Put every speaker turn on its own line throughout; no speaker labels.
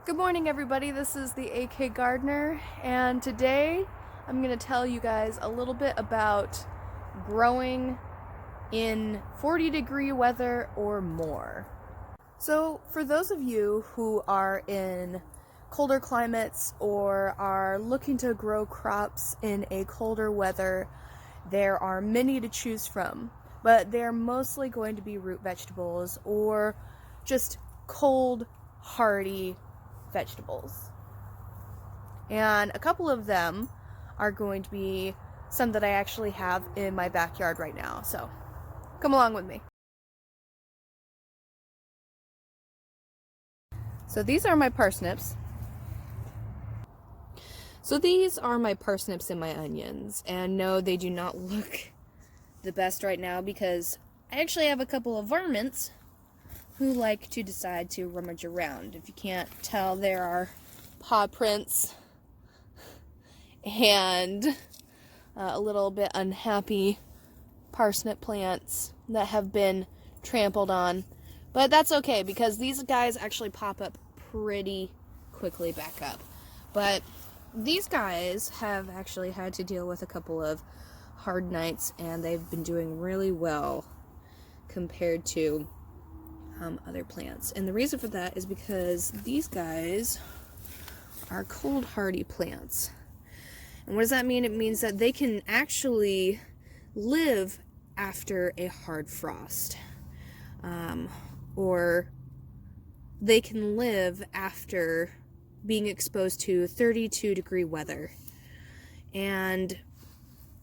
Good morning, everybody. This is the AK Gardener, and today I'm going to tell you guys a little bit about growing in 40-degree weather or more. So, for those of you who are in colder climates or are looking to grow crops in a colder weather, there are many to choose from, but they're mostly going to be root vegetables or just cold, hardy vegetables. And a couple of them are going to be some that I actually have in my backyard right now. So come along with me. So these are my parsnips. And my onions. And no, they do not look the best right now because I actually have a couple of varmints who like to decide to rummage around. If you can't tell, there are paw prints and a little bit unhappy parsnip plants that have been trampled on. But that's okay because these guys actually pop up pretty quickly back up. But these guys have actually had to deal with a couple of hard nights and they've been doing really well compared to other plants. And the reason for that is because these guys are cold hardy plants. And what does that mean? It means that they can actually live after a hard frost. Or they can live after being exposed to 32-degree weather. And,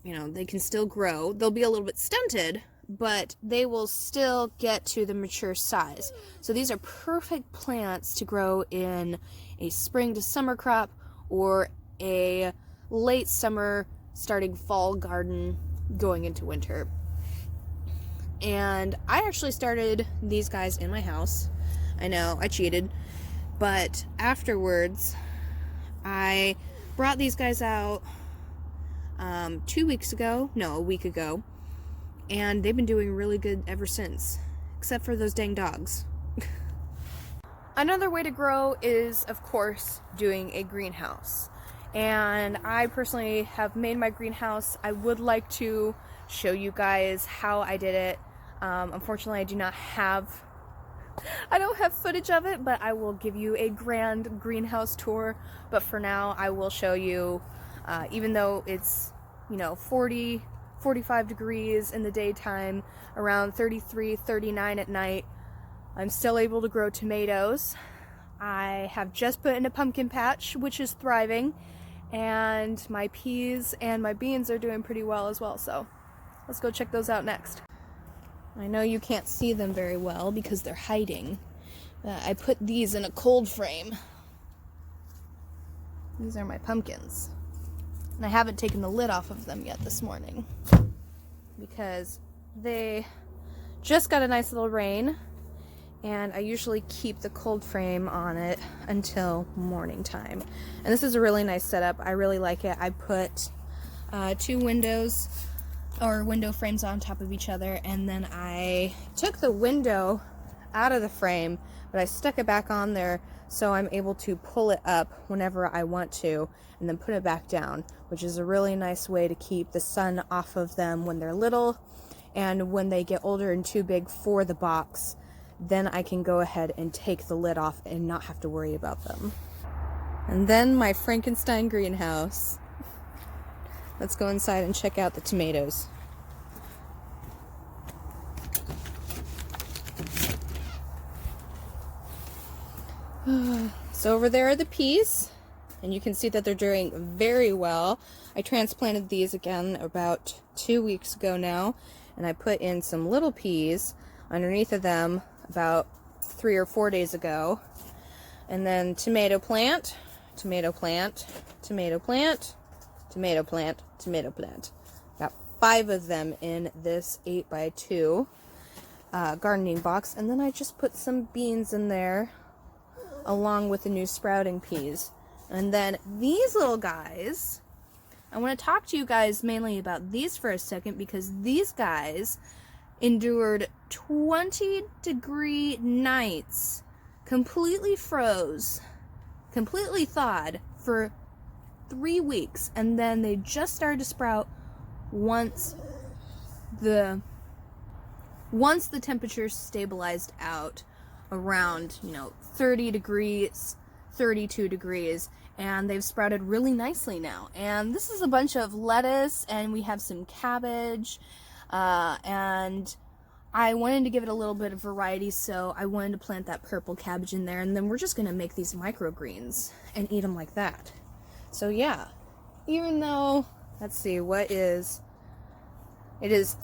you know, they can still grow. They'll be a little bit stunted, but they will still get to the mature size. So these are perfect plants to grow in a spring to summer crop or a late summer starting fall garden going into winter. And I actually started these guys in my house. I know, I cheated. But afterwards, I brought these guys out a week ago. And they've been doing really good ever since, except for those dang dogs. Another way to grow is, of course, doing a greenhouse. And I personally have made my greenhouse. I would like to show you guys how I did it. Unfortunately, I don't have footage of it, but I will give you a grand greenhouse tour. But for now, I will show you, even though it's, 45 degrees in the daytime, around 33, 39 at night, I'm still able to grow tomatoes. I have just put in a pumpkin patch, which is thriving, and my peas and my beans are doing pretty well as well, so let's go check those out next. I know you can't see them very well because they're hiding. I put these in a cold frame. These are my pumpkins. And I haven't taken the lid off of them yet this morning because they just got a nice little rain, and I usually keep the cold frame on it until morning time. And this is a really nice setup. I really like it. I put two window frames on top of each other, and then I took the window out of the frame, but I stuck it back on there so I'm able to pull it up whenever I want to and then put it back down, which is a really nice way to keep the sun off of them when they're little, and when they get older and too big for the box, then I can go ahead and take the lid off and not have to worry about them. And then my Frankenstein greenhouse. Let's go inside and check out the tomatoes. So over there are the peas, and you can see that they're doing very well. I transplanted these again about 2 weeks ago now, and I put in some little peas underneath of them about 3 or 4 days ago. And then tomato plant, tomato plant, tomato plant, tomato plant, tomato plant. Got 5 of them in this 8x2 gardening box, and then I just put some beans in there along with the new sprouting peas. And then these little guys, I want to talk to you guys mainly about these for a second because these guys endured 20-degree nights, completely froze, completely thawed for 3 weeks, and then they just started to sprout once the temperature stabilized out around 30 degrees, 32 degrees, and they've sprouted really nicely now. And this is a bunch of lettuce, and we have some cabbage, and I wanted to give it a little bit of variety, so I wanted to plant that purple cabbage in there, and then we're just gonna make these microgreens and eat them like that. So yeah, even though, let's see, it is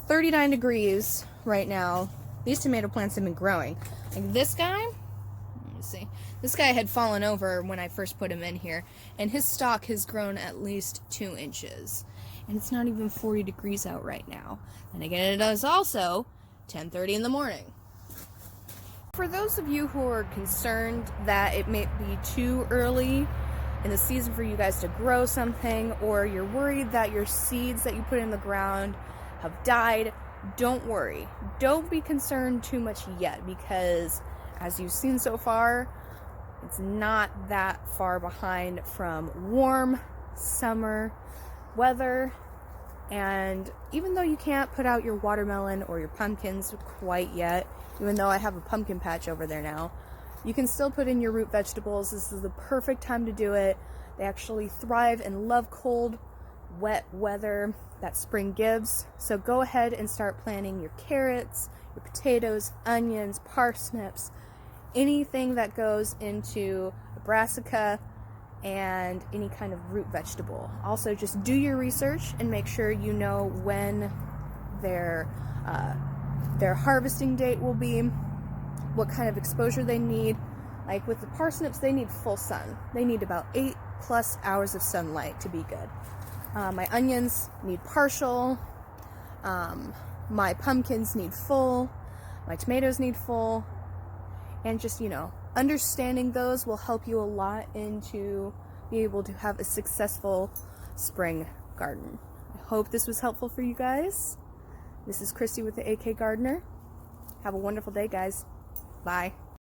39 degrees right now, these tomato plants have been growing. Like this guy, let me see, this guy had fallen over when I first put him in here, and his stalk has grown at least 2 inches. And it's not even 40 degrees out right now. And again, it is also 10:30 in the morning. For those of you who are concerned that it may be too early in the season for you guys to grow something, or you're worried that your seeds that you put in the ground have died, don't worry. Don't be concerned too much yet, because as you've seen so far, it's not that far behind from warm summer weather. And even though you can't put out your watermelon or your pumpkins quite yet, even though I have a pumpkin patch over there now, you can still put in your root vegetables. This is the perfect time to do it. They actually thrive and love cold, wet weather that spring gives. So go ahead and start planting your carrots, your potatoes, onions, parsnips, anything that goes into a brassica, and any kind of root vegetable. Also, just do your research and make sure you know when their harvesting date will be, what kind of exposure they need. Like with the parsnips, they need full sun. They need about 8+ hours of sunlight to be good. My onions need partial. My pumpkins need full. My tomatoes need full. And just, understanding those will help you a lot into be able to have a successful spring garden. I hope this was helpful for you guys. This is Christy with the AK Gardener. Have a wonderful day, guys. Bye.